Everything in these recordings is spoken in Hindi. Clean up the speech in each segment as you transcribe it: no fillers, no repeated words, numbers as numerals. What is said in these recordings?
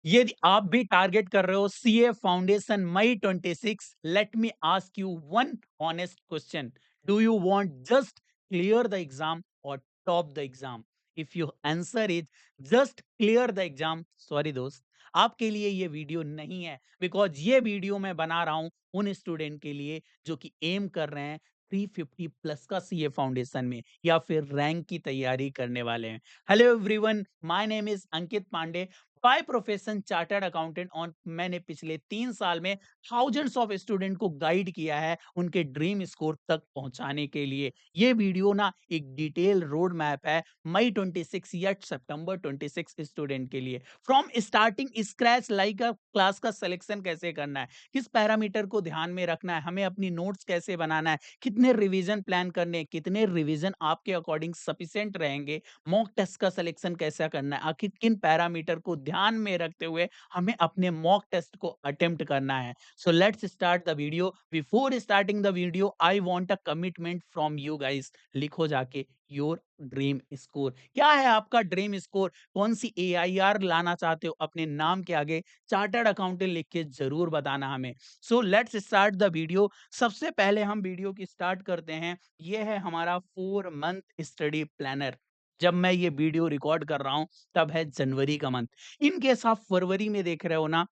यदि आप भी टारगेट कर रहे हो सीए फाउंडेशन मई 26, let me ask you one honest question. Do you want just clear the exam और top the exam? If you answer is just clear the exam, sorry दोस्त, आपके लिए ये वीडियो नहीं है। बिकॉज ये वीडियो मैं बना रहा हूं उन स्टूडेंट के लिए जो कि एम कर रहे हैं 350 प्लस का सीए फाउंडेशन में या फिर रैंक की तैयारी करने वाले हैं। Hello everyone, my name is Ankit Pandey, by profession chartered accountant. और मैंने पिछले 3 साल में थाउजेंड्स ऑफ स्टूडेंट को गाइड किया है उनके ड्रीम स्कोर तक पहुंचाने के लिए। ये वीडियो ना एक डिटेल रोड मैप है मई 26 या सितंबर 26 स्टूडेंट के लिए। From starting scratch like a class का सिलेक्शन कैसे करना है, किस पैरामीटर को ध्यान में रखना है, हमें अपनी नोट्स कैसे बनाना है, कितने रिवीजन प्लान करने हैं, कितने रिवीजन आपके अकॉर्डिंग सफिशिएंट रहेंगे, मॉक टेस्ट का सिलेक्शन कैसा करना है, आखिर किन पैरामीटर को ध्यान में रखते हुए हमें अपने मॉक टेस्ट को अटेम्प्ट करना है। So let's start the video. Before starting the video I want a commitment from you guys. लिखो जाके योर ड्रीम स्कोर। क्या है आपका ड्रीम स्कोर? कौन सी एआईआर लाना चाहते हो अपने नाम के आगे? चार्टर्ड अकाउंटेंट लिख के जरूर बताना हमें। So let's start the video. सबसे पहले हम वीडियो की स्टार्ट करते हैं। ये है हमारा 4 मंथ स्टडी प्लानर। जब मैं ये वीडियो रिकॉर्ड कर रहा हूं तब है जनवरी का मंथ। इन केस आप फरवरी में देख रहे हो ना,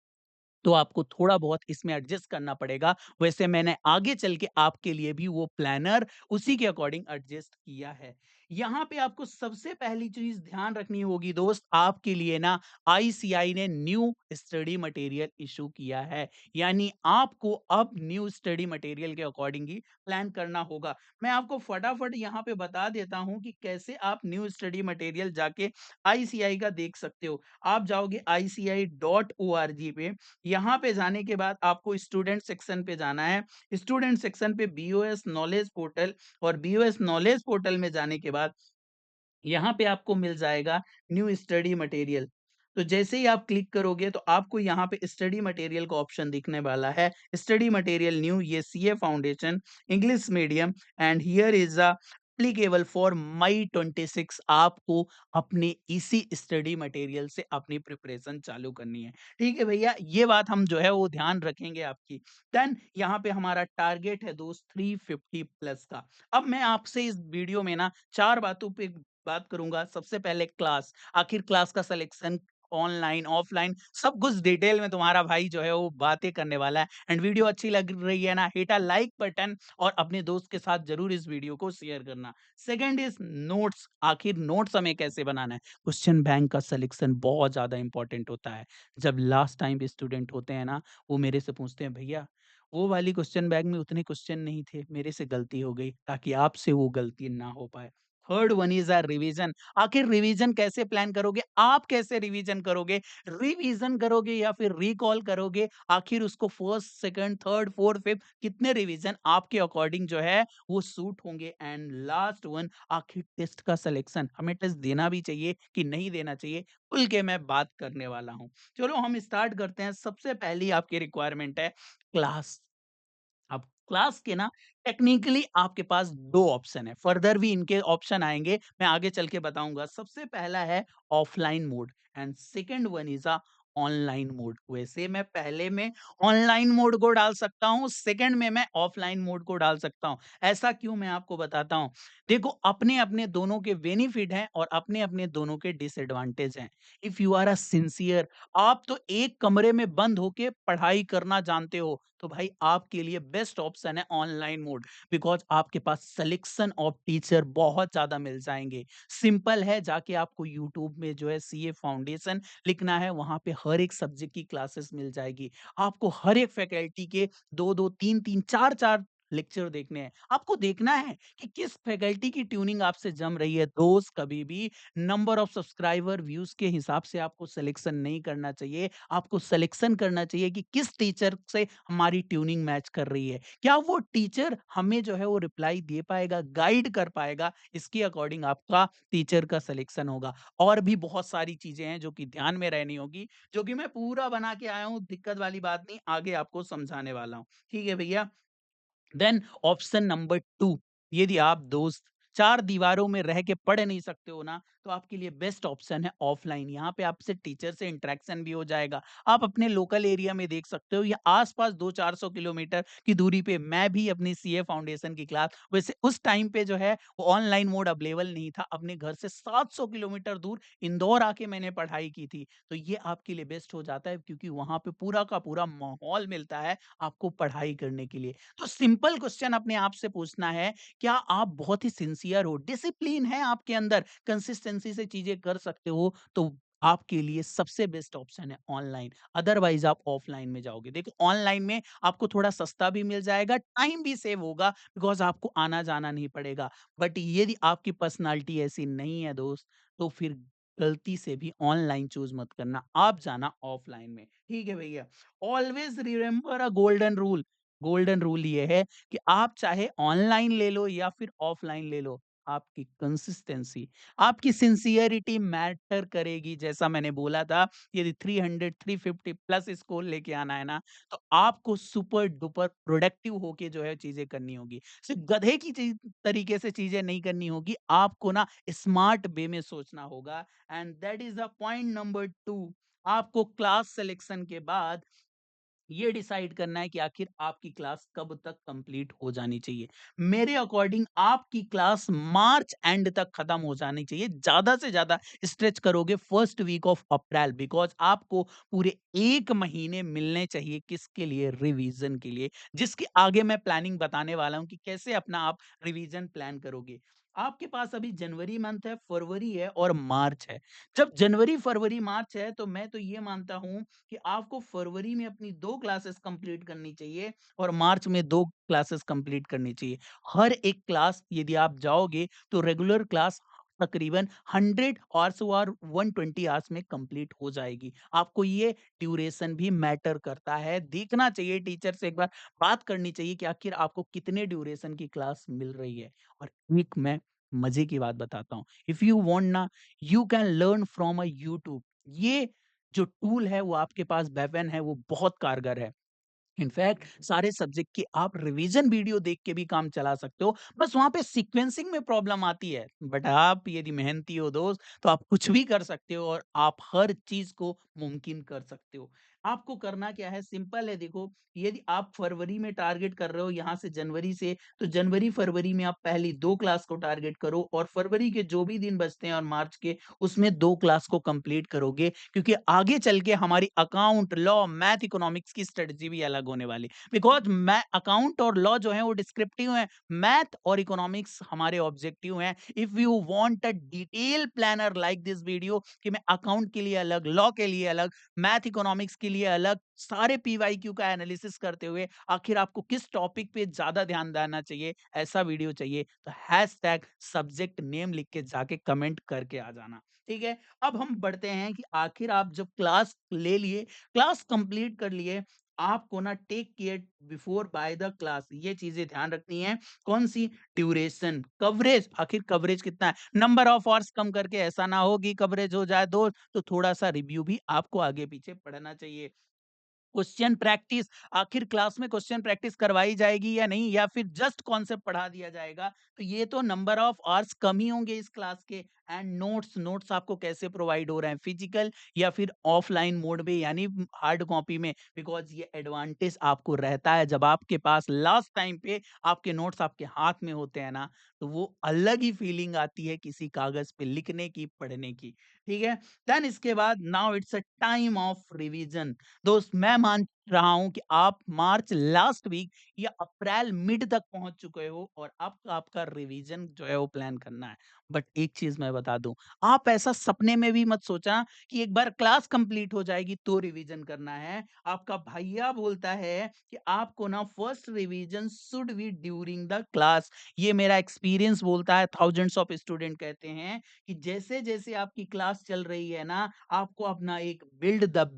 तो आपको थोड़ा बहुत इसमें एडजस्ट करना पड़ेगा। वैसे मैंने आगे चल के आपके लिए भी वो प्लानर उसी के अकॉर्डिंग एडजस्ट किया है। यहाँ पे आपको सबसे पहली चीज ध्यान रखनी होगी दोस्त, आपके लिए ना आईसीआई ने न्यू स्टडी मटेरियल इशू किया है। यानी आपको अब न्यू स्टडी मटेरियल के अकॉर्डिंग ही प्लान करना होगा। मैं आपको फटाफट यहाँ पे बता देता हूँ कि कैसे आप न्यू स्टडी मटेरियल जाके आईसीआई का देख सकते हो। आप जाओगे ICI.org पे। यहाँ पे जाने के बाद आपको स्टूडेंट सेक्शन पे जाना है। स्टूडेंट सेक्शन पे बीओएस नॉलेज पोर्टल, और बीओएस नॉलेज पोर्टल में जाने के बाद यहाँ पे आपको मिल जाएगा न्यू स्टडी मटेरियल। तो जैसे ही आप क्लिक करोगे तो आपको यहाँ पे स्टडी मटेरियल का ऑप्शन दिखने वाला है। स्टडी मटेरियल न्यू, ये CA foundation English medium, and here is a applicable for May 26। आपको अपने इसी स्टडी मटेरियल से अपनी प्रिपरेशन चालू करनी है। ठीक है भैया, ये बात हम जो है वो ध्यान रखेंगे आपकी। देन यहाँ पे हमारा टारगेट है दोस्त 350 प्लस का। अब मैं आपसे इस वीडियो में ना 4 बातों पे बात करूंगा। सबसे पहले क्लास, आखिर क्लास का सिलेक्शन ऑनलाइन ऑफलाइन सब कुछ डिटेल में तुम्हारा भाई जो है वो बातें करने वाला है। एंड वीडियो अच्छी लग रही है ना, हिट अ लाइक बटन और अपने दोस्त के साथ जरूर इस वीडियो को शेयर करना। Second is notes. आखिर नोट्स हमें कैसे बनाना है? क्वेश्चन बैंक का सिलेक्शन बहुत ज्यादा इंपॉर्टेंट होता है। जब लास्ट टाइम स्टूडेंट होते हैं ना, वो मेरे से पूछते हैं भैया वो वाली क्वेश्चन बैंक में उतने क्वेश्चन नहीं थे, मेरे से गलती हो गई, ताकि आपसे वो गलती ना हो पाए। Third one is a revision. आखिर रिवीजन कैसे प्लान करोगे? आप कैसे रिवीजन करोगे? रिवीजन करोगे या फिर रिकॉल करोगे? आखिर उसको first second third fourth fifth कितने रिवीजन आपके अकॉर्डिंग जो है वो सूट होंगे? एंड लास्ट वन, आखिर टेस्ट का सिलेक्शन हमें टेस्ट देना भी चाहिए कि नहीं देना चाहिए, खुल के मैं बात करने वाला हूं। चलो हम स्टार्ट करते हैं। सबसे पहली आपकी रिक्वायरमेंट है क्लास। अब क्लास के ना टेक्निकली आपके पास 2 ऑप्शन है, फर्दर भी इनके ऑप्शन आएंगे, मैं आगे चल के बताऊंगा। सबसे पहला है offline mode and second one is a online mode. वैसे मैं पहले में ऑनलाइन मोड को डाल सकता हूं, सेकंड में मैं ऑफलाइन मोड को डाल सकता हूं। ऐसा क्यों, मैं आपको बताता हूं। देखो, अपने अपने दोनों के बेनिफिट हैं और अपने अपने दोनों के डिसएडवांटेज हैं। If you are a sincere, आप तो एक कमरे में बंद होके पढ़ाई करना जानते हो, तो भाई आपके लिए बेस्ट ऑप्शन है ऑनलाइन मोड। बिकॉज आपके पास सिलेक्शन ऑफ टीचर बहुत ज्यादा मिल जाएंगे। सिंपल है, जाके आपको यूट्यूब में जो है सीए फाउंडेशन लिखना है, वहां पे हर एक सब्जेक्ट की क्लासेस मिल जाएगी। आपको हर एक फैकल्टी के दो दो तीन तीन चार चार लेक्चर देखने हैं। आपको देखना है कि किस फैकल्टी की ट्यूनिंग आपसे जम रही है। दोस्त, कभी भी नंबर ऑफ सब्सक्राइबर व्यूज के हिसाब से आपको सिलेक्शन नहीं करना चाहिए। आपको सिलेक्शन करना चाहिए कि किस टीचर से हमारी ट्यूनिंग मैच कर रही है, क्या वो टीचर हमें जो है वो रिप्लाई दे पाएगा, गाइड कर पाएगा, इसके अकॉर्डिंग आपका टीचर का सिलेक्शन होगा। और भी बहुत सारी चीजें हैं जो कि ध्यान में रहनी होगी, जो कि मैं पूरा बना के आया हूँ, दिक्कत वाली बात नहीं, आगे आपको समझाने वाला हूँ। ठीक है भैया। देन ऑप्शन नंबर 2, यदि आप दोस्त चार दीवारों में रह के पढ़ नहीं सकते हो ना, तो आपके लिए बेस्ट ऑप्शन है ऑफलाइन। यहाँ पे आपसे टीचर से इंटरेक्शन भी हो जाएगा। आप अपने लोकल एरिया में देख सकते हो या आस-पास 2-400 किलोमीटर की दूरी पे मैं भी अपनी सीए फाउंडेशन की क्लास, वैसे उस टाइम पे जो है वो ऑनलाइन मोड अवेलेबल नहीं था। अपने घर से 700 किलोमीटर दूर इंदौर आके मैंने पढ़ाई की थी। तो ये आपके लिए बेस्ट हो जाता है क्योंकि वहाँ पे पूरा का पूरा माहौल मिलता है आपको पढ़ाई करने के लिए। तो सिंपल क्वेश्चन अपने आप से पूछना है, क्या आप बहुत ही सिंसियर हो, डिसिप्लिन है आपके अंदर, कंसिस्टेंसी से चीजें कर सकते हो, तो आपके लिए सबसे बेस्ट ऑप्शन है ऑनलाइन। अदरवाइज आप ऑफलाइन में जाओगे। देखो ऑनलाइन में आपको थोड़ा सस्ता भी मिल जाएगा, टाइम भी सेव होगा बिकॉज़ आपको आना-जाना नहीं पड़ेगा। बट यदि आपकी पर्सनैलिटी ऐसी नहीं है दोस्त, तो फिर गलती से भी ऑनलाइन चूज़ मत करना, आप जाना ऑफलाइन में। ठीक है भैया? ऑलवेज़ रिमेंबर अ गोल्डन रूल ये है कि आप चाहे ऑनलाइन ले लो या फिर ऑफलाइन ले लो, आपकी कंसिस्टेंसी, आपकी सिंसियरिटी मैटर करेगी। जैसा मैंने बोला था, यदि 300 350 प्लस स्कोर लेके आना है ना, तो आपको सुपर डुपर प्रोडक्टिव होके जो है चीजें करनी होगी। सिर्फ गधे की चीज तरीके से चीजें नहीं करनी होगी, आपको ना स्मार्ट वे में सोचना होगा। And that is the point number 2। आपको क्लास सिलेक्शन के बाद ये डिसाइड करना है कि आखिर आपकी क्लास कब तक कंप्लीट हो जानी चाहिए। मेरे अकॉर्डिंग आपकी क्लास मार्च एंड तक खत्म हो जानी चाहिए। ज्यादा से ज्यादा स्ट्रेच करोगे first week of April, because आपको पूरे 1 महीने मिलने चाहिए किसके लिए, रिवीजन के लिए, जिसके आगे मैं प्लानिंग बताने वाला हूं कि कैसे अपना आप रिवीजन प्लान करोगे। आपके पास अभी जनवरी मंथ है, फरवरी है और मार्च है। जब जनवरी फरवरी मार्च है तो मैं तो ये मानता हूं कि आपको फरवरी में अपनी 2 क्लासेस कंप्लीट करनी चाहिए और मार्च में 2 क्लासेस कंप्लीट करनी चाहिए। हर एक क्लास यदि आप जाओगे तो रेगुलर क्लास तकरीबन 100 आवर्स और 120 आवर्स में कंप्लीट हो जाएगी। आपको ये ड्यूरेशन भी मैटर करता है। देखना चाहिए टीचर से एक बार बात करनी चाहिए कि आखिर आपको कितने ड्यूरेशन की क्लास मिल रही है। और एक मैं मजे की बात बताता हूँ। इफ यू वांट ना, you can learn from a YouTube. ये जो टूल है वो आपके पास वेपन है, वो बहुत कारगर है। इनफैक्ट सारे सब्जेक्ट की आप रिवीजन वीडियो देख के भी काम चला सकते हो। बस वहां पे सीक्वेंसिंग में प्रॉब्लम आती है, बट आप यदि मेहनती हो दोस्त तो आप कुछ भी कर सकते हो और आप हर चीज को मुमकिन कर सकते हो। आपको करना क्या है, सिंपल है। देखो यदि आप फरवरी में टारगेट कर रहे हो यहाँ से जनवरी से, तो जनवरी फरवरी में आप पहली 2 क्लास को टारगेट करो और फरवरी के जो भी दिन बचते हैं और मार्च के, उसमें 2 क्लास को कंप्लीट करोगे, क्योंकि आगे चल के हमारी अकाउंट, लॉ, मैथ, इकोनॉमिक्स की स्ट्रेटजी भी अलग होने वाली। बिकॉज़ मैं अकाउंट और लॉ जो है वो डिस्क्रिप्टिव है, मैथ और इकोनॉमिक्स हमारे ऑब्जेक्टिव हैं। If you want a detail planner like this video कि मैं अकाउंट के लिए अलग, लॉ के लिए अलग, मैथ इकोनॉमिक्स के लिए अलग, सारे पीवाईक्यू का एनालिसिस करते हुए आखिर आपको किस टॉपिक पे ज़्यादा ध्यान देना चाहिए, ऐसा वीडियो चाहिए तो हैशटैग सब्जेक्ट नेम लिख के जाके कमेंट करके आ जाना। ठीक है? अब हम बढ़ते हैं कि आखिर आप जब क्लास ले लिए, क्लास कंप्लीट कर लिए, आपको ना take care before buy the class, ये चीजें ध्यान रखनी है। कौन सी? ड्यूरेशन, कवरेज, आखिर कवरेज कितना है, नंबर ऑफ आवर्स कम करके ऐसा ना हो कि कवरेज हो जाए दो, तो थोड़ा सा रिव्यू भी आपको आगे पीछे पढ़ना चाहिए। क्वेश्चन प्रैक्टिस, आखिर क्लास में क्वेश्चन प्रैक्टिस करवाई जाएगी या नहीं, या फिर जस्ट कॉन्सेप्ट पढ़ा दिया जाएगा, तो ये तो नंबर ऑफ आवर्स कम ही होंगे इस क्लास के। एंड नोट्स, नोट्स आपको कैसे प्रोवाइड हो रहे हैं, फिजिकल या फिर ऑफलाइन मोड में, यानी हार्ड कॉपी में, बिकॉज ये एडवांटेज आपको रहता है जब आपके पास लास्ट टाइम पे आपके नोट्स आपके हाथ में होते हैं ना, तो वो अलग ही फीलिंग आती है किसी कागज पे लिखने की, पढ़ने की। ठीक है? देन इसके बाद now it's a time of revision. दोस्त मैं मान रहा हूं कि आप मार्च लास्ट वीक या अप्रैल मिड तक पहुंच चुके हो और अब आपका रिवीजन जो है वो प्लान करना है। बट एक चीज मैं बता दूं, आप ऐसा सपने में भी मत सोचना कि एक बार क्लास कंप्लीट हो जाएगी तो रिवीजन करना है। आपका भैया बोलता है कि आपको ना first revision should be during the class. ये मेरा एक्सपीरियंस बोलता है, थाउजेंड्स ऑफ स्टूडेंट कहते हैं कि जैसे जैसे आपकी क्लास चल रही है ना, आपको अपना एक बिल्ड द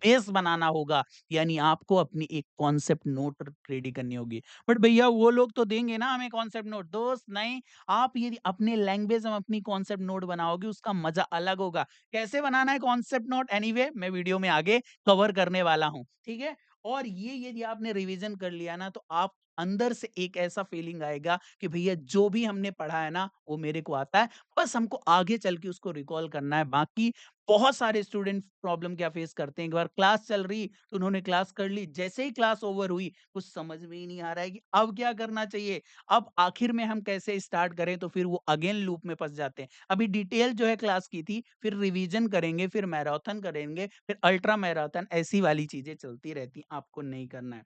बेस बनाना होगा, यानी आपको अपनी एक कॉन्सेप्ट नोट रेडी करनी होगी। बट भैया वो लोग तो देंगे ना हमें कॉन्सेप्ट नोट, दोस्त नहीं। आप यदि अपने लैंग्वेज में अपनी कॉन्सेप्ट नोट बनाओगे उसका मजा अलग होगा। कैसे बनाना है कॉन्सेप्ट नोट, एनीवे मैं वीडियो में आगे कवर करने वाला हूँ। ठीक है? और ये यदि आपने रिवीजन कर लिया ना, तो आप अंदर से एक ऐसा फीलिंग आएगा कि भैया जो भी हमने पढ़ा है ना, वो मेरे को आता है, बस हमको आगे चल के उसको रिकॉल करना है। बाकी बहुत सारे स्टूडेंट प्रॉब्लम क्या फेस करते हैं, एक बार क्लास चल रही तो उन्होंने क्लास कर ली, जैसे ही क्लास ओवर हुई कुछ समझ में ही नहीं आ रहा है कि अब क्या करना चाहिए, अब आखिर में हम कैसे स्टार्ट करें, तो फिर वो अगेन लूप में फंस जाते हैं। अभी डिटेल जो है क्लास की थी, फिर रिवीजन करेंगे, फिर मैराथन करेंगे, फिर अल्ट्रा मैराथन, ऐसी वाली चीजें चलती रहती, आपको नहीं करना है।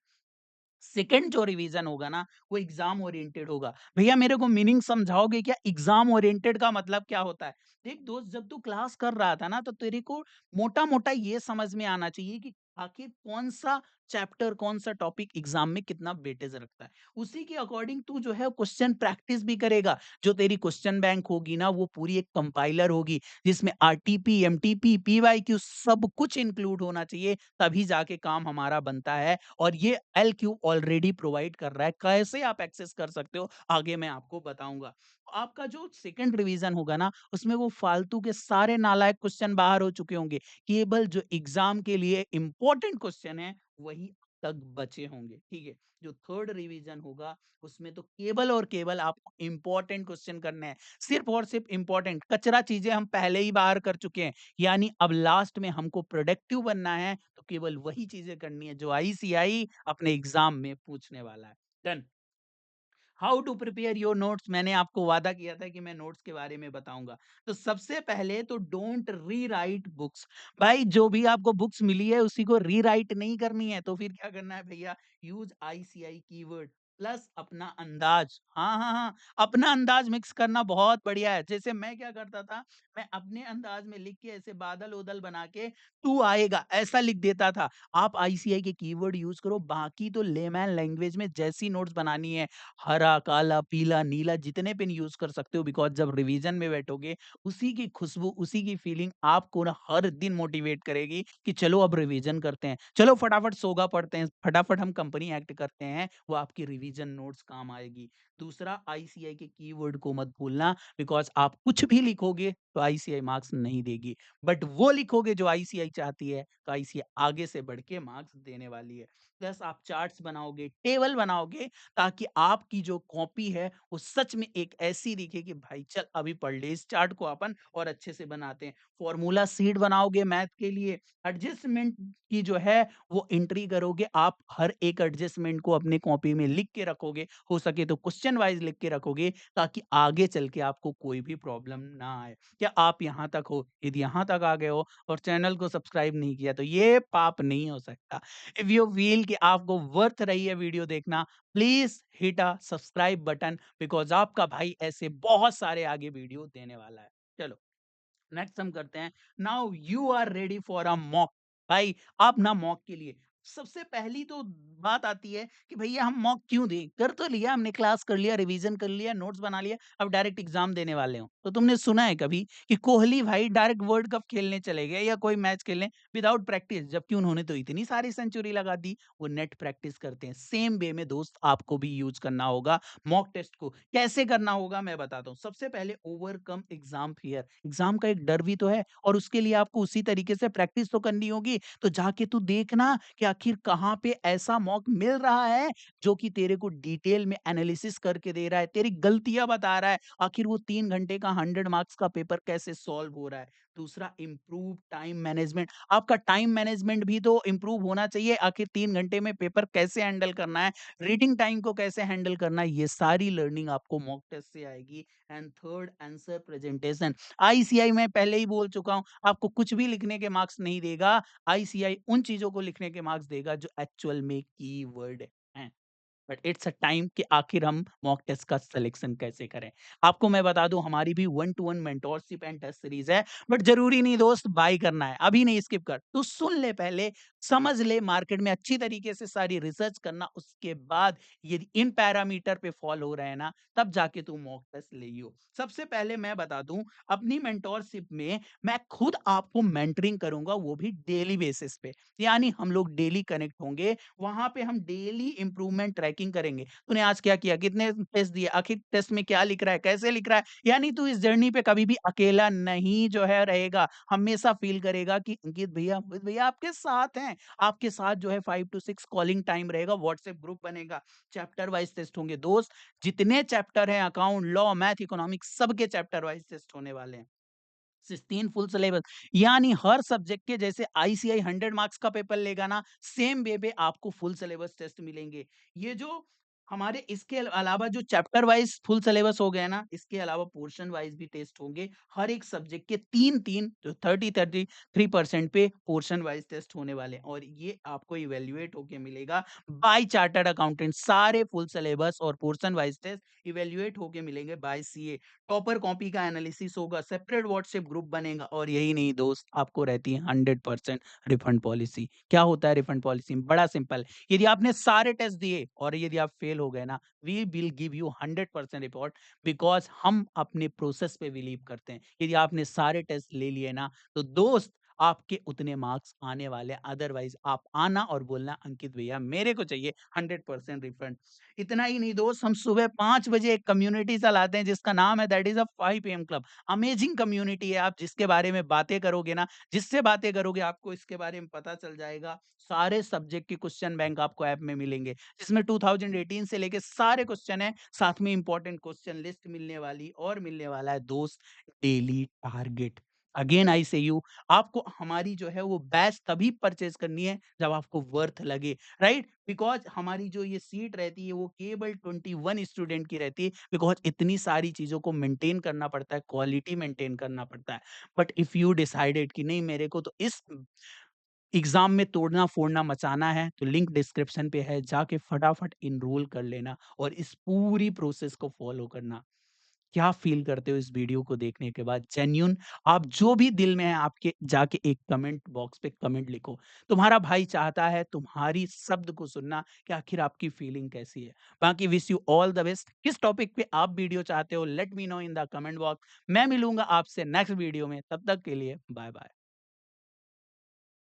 सेकंड जो रिवीजन होगा ना, वो एग्जाम ओरिएंटेड होगा। भैया मेरे को मीनिंग समझाओगे क्या, एग्जाम ओरिएंटेड का मतलब क्या होता है? देख दोस्त, जब तू क्लास कर रहा था ना, तो तेरे को मोटा मोटा ये समझ में आना चाहिए कि आखिर कौन सा चैप्टर, कौन सा टॉपिक एग्जाम में कितना वेटेज रखता है। उसी के अकॉर्डिंग तू जो है क्वेश्चन प्रैक्टिस भी करेगा। जो तेरी क्वेश्चन बैंक होगी ना, वो पूरी एक कंपाइलर होगी, जिसमें आरटीपी, एमटीपी, पीवाईक्यू सब कुछ इंक्लूड होना चाहिए, तभी जाके काम हमारा बनता है। और ये एलक्यू ऑलरेडी प्रोवाइड कर रहा है। कैसे आप एक्सेस कर सकते हो, आगे मैं आपको बताऊंगा। आपका जो सेकंड रिवीजन होगा ना, उसमें वो फालतू के सारे नालायक क्वेश्चन बाहर हो चुके होंगे। केवल जो एग्जाम के लिए इंपॉर्टेंट क्वेश्चन है, वही तक बचे होंगे। ठीक है। जो थर्ड रिवीजन होगा, उसमें तो केवल और केवल आपको इंपॉर्टेंट क्वेश्चन करने हैं, सिर्फ और सिर्फ इंपॉर्टेंट। कचरा चीजें हम पहले ही बाहर कर चुके हैं, यानी अब लास्ट में हमको प्रोडक्टिव बनना है, तो केवल वही चीजें करनी है जो आईसीआई अपने एग्जाम में पूछने वाला है। Done. How to prepare your notes, मैंने आपको वादा किया था कि मैं नोट्स के बारे में बताऊंगा। तो सबसे पहले तो डोंट रीराइट बुक्स। भाई जो भी आपको बुक्स मिली है, उसी को रीराइट नहीं करनी है। तो फिर क्या करना है भैया, यूज आईसीआई कीवर्ड प्लस अपना अंदाज। हाँ हाँ हाँ, अपना अंदाज मिक्स करना बहुत बढ़िया है। जैसे मैं क्या करता था, मैं अपने अंदाज में लिख के ऐसे बादल उदल बना के तू आएगा ऐसा लिख देता था। आप आईसीआई के कीवर्ड यूज करो, बाकी तो लेमैन लैंग्वेज में जैसी नोट्स बनानी है, हरा, काला, पीला, नीला, जितने पेन यूज़ कर सकते हो, बिकॉज़ जब रिवीजन में बैठोगे, उसी की खुशबू, उसी की फीलिंग आपको ना हर दिन मोटिवेट करेगी कि चलो अब रिवीजन करते हैं। चलो फटाफट सोगा पढ़ते हैं, फटाफट हम कंपनी एक्ट करते हैं, वो आपकी रिवीजन नोट्स काम आएगी। दूसरा, आईसीआई के कीवर्ड को मत भूलना, बिकॉज़ आप कुछ भी लिखोगे तो आईसीआई मार्क्स नहीं देगी। बट वो लिखोगे जो आईसीआई चाहती है, तो आईसीआई आगे से बढ़ के मार्क्स देने वाली है। प्लस आप चार्ट्स बनाओगे, टेबल बनाओगे, ताकि आपकी जो कॉपी है वो सच में एक ऐसी दिखे कि भाई चल अभी पढ़ ले इस चार्ट को अपन और अच्छे से बनाते हैं। फॉर्मूला शीट बनाओगे मैथ के लिए, एडजस्टमेंट की जो है वो एंट्री करोगे, आप हर एक एडजस्टमेंट को अपने कॉपी में लिख के रखोगे, हो सके तो क्वेश्चन वाइज लिख के रखोगे, ताकि आगे चल के आपको कोई भी प्रॉब्लम ना आए। क्या आप यहाँ तक हो, यदि यहाँ तक आ गए हो और चैनल को सब्सक्राइब नहीं किया, तो ये पाप नहीं हो सकता। इफ यू फील कि आपको वर्थ रही है वीडियो देखना, please hit a subscribe button, because आपका भाई ऐसे बहुत सारे आगे वीडियो देने वाला है। चलो नेक्स्ट हम करते हैं। Now you are ready for a mock. भाई आप ना मॉक के लिए सबसे पहली तो बात आती है कि भैया हम मॉक क्यों दें, कर तो लिया हमने, क्लास कर लिया, रिवीजन कर लिया, नोट्स बना लिया, अब डायरेक्ट एग्जाम देने वाले हो। तो तुमने सुना है कभी कि कोहली भाई डायरेक्ट वर्ल्ड कप खेलने चले गए या कोई मैच खेलने विदाउट प्रैक्टिस, जबकि उन्होंने तो इतनी सारी सेंचुरी लगा दी। वो नेट प्रैक्टिस करते हैं। सेम वे में दोस्त आपको भी यूज करना होगा मॉक टेस्ट को। कैसे करना होगा मैं बताता हूँ। सबसे पहले ओवरकम एग्जाम फियर। एग्जाम का एक डर भी तो है, और उसके लिए आपको उसी तरीके से प्रैक्टिस तो करनी होगी। तो जाके तू देखना कि आखिर कहाँ पे ऐसा मॉक मिल रहा है जो कि तेरे को डिटेल में एनालिसिस करके दे रहा है, तेरी गलतियां बता रहा है, आखिर वो 3 घंटे का 100 मार्क्स का पेपर कैसे सॉल्व हो रहा है। दूसरा, इम्प्रूव टाइम मैनेजमेंट। आपका टाइम मैनेजमेंट भी तो इम्प्रूव होना चाहिए। आखिर 3 घंटे में पेपर कैसे हैंडल करना है, रीडिंग टाइम को कैसे हैंडल करना है, ये सारी लर्निंग आपको मॉक टेस्ट से आएगी। And third, answer presentation. ICI में पहले ही बोल चुका हूं, आपको कुछ भी लिखने के मार्क्स नहीं देगा। आईसीआई उन चीजों को लिखने के मार्क्स देगा जो एक्चुअल में कीवर्ड है। बट इट्स अ टाइम कि आखिर हम मॉक टेस्ट का सिलेक्शन कैसे करें। आपको मैं बता दूं, हमारी भी 1-to-1 mentorship and test series है। बट जरूरी नहीं दोस्त बाय करना है, अभी नहीं, स्किप कर, तू सुन ले पहले, समझ ले, मार्केट में अच्छी तरीके से सारी रिसर्च करना, उसके बाद यदि इन पैरामीटर पे फॉलो हो रहे हैं ना, तब जाके तू मॉक टेस्ट ले। सबसे पहले मैं बता दूं, अपनी मेंटोरशिप में मैं खुद आपको मेंटरिंग करूंगा, वो भी डेली बेसिस पे। यानी हम लोग डेली कनेक्ट होंगे, वहां पे हम डेली इंप्रूवमेंट ट्रैक चेकिंग करेंगे। तूने आज क्या किया? कितने टेस्ट दिए? आखिर टेस्ट में क्या लिख रहा है? कैसे लिख रहा है? यानी तू इस जर्नी पे कभी भी अकेला नहीं जो है रहेगा। हमेशा फ़ील करेगा कि अंकित भैया, मोहित भैया आपके साथ हैं। आपके साथ जो है 5 टू 6 कॉलिंग टाइम रहेगा, व्हाट्सएप ग्रुप बनेगा, चैप्टर वाइज़ टेस्ट होंगे। दोस्त, जितने चैप्टर हैं अकाउंट, लॉ, मैथ, इकोनॉमिक्स सबके चैप्टर वाइज़ टेस्ट होने वाले हैं। 16 फुल सिलेबस, यानी हर सब्जेक्ट के जैसे आईसीआई 100 मार्क्स का पेपर लेगा ना, सेम वे पे आपको फुल सिलेबस टेस्ट मिलेंगे। ये जो हमारे इसके अलावा जो चैप्टर वाइज़ फुल सिलेबस हो गया ना, इसके अलावा पोर्शन वाइज़ भी टेस्ट होंगे। हर एक सब्जेक्ट के 3-3 जो 33% पे पोर्शन वाइज़ टेस्ट होने वाले हैं और ये आपको इवैल्यूएट होके मिलेगा बाय चार्टर्ड अकाउंटेंट। सारे फुल सिलेबस और पोर्शन वाइज़ टेस्ट इवैल्यूएट होके मिलेंगे बाय सीए। टॉपर कॉपी का एनालिसिस होगा, सेपरेट व्हाट्सएप ग्रुप बनेगा और यही नहीं दोस्त, आपको रहती है 100% रिफंड पॉलिसी। क्या होता है रिफंड पॉलिसी? बड़ा सिंपल, यदि आपने सारे टेस्ट दिए और यदि आप फेल हो गए ना, we will give you 100% report because हम अपने प्रोसेस पे बिलीव करते हैं। यदि आपने सारे टेस्ट ले लिए ना, तो दोस्त आपके उतने मार्क्स आने वाले हैं, अदरवाइज़ आप आना और बोलना अंकित भैया मेरे को चाहिए 100% रिफंड। इतना ही नहीं दोस्त, हम सुबह 5 बजे एक कम्युनिटी चलाते हैं जिसका नाम है that is a 5 PM club. Amazing community है, आप जिसके बारे में बातें करोगे ना, जिससे बातें करोगे आपको इसके बारे में पता चल जाएगा। सारे सब्जेक्ट के क्वेश्चन बैंक आपको ऐप में मिलेंगे, जिसमें 2018 से लेके सारे क्वेश्चन हैं, साथ में इंपॉर्टेंट क्वेश्चन लिस्ट मिलने वाली और मिलने वाला है दोस्त डेली टारगेट। अगेन आई से यू, आपको हमारी जो है वो बैच तभी परचेज़ करनी है जब आपको वर्थ लगे। राइट? बिकॉज़ हमारी जो ये सीट रहती है वो केवल 21 स्टूडेंट की रहती है बिकॉज़ इतनी सारी चीज़ों को मेंटेन करना पड़ता है, क्वालिटी मेंटेन करना पड़ता है। बट इफ यू डिसाइडेड कि नहीं मेरे को तो इस एग्ज़ाम में तोड़ना-फोड़ना मचाना है, तो लिंक डिस्क्रिप्शन पे है, जाके फटाफट एनरोल कर लेना और इस पूरी प्रोसेस को फॉलो करना। क्या फ़ील करते हो इस वीडियो को देखने के बाद? जेन्युइन आप जो भी दिल में है आपके जाके एक कमेंट बॉक्स पे कमेंट लिखो। तुम्हारा भाई चाहता है तुम्हारी शब्द को सुनना कि आखिर आपकी फीलिंग कैसी है। बाकी wish you all the best. किस टॉपिक पे आप वीडियो चाहते हो let me know in the comment box. मैं मिलूँगा आपसे नेक्स्ट वीडियो में, तब तक के लिए बाय-बाय।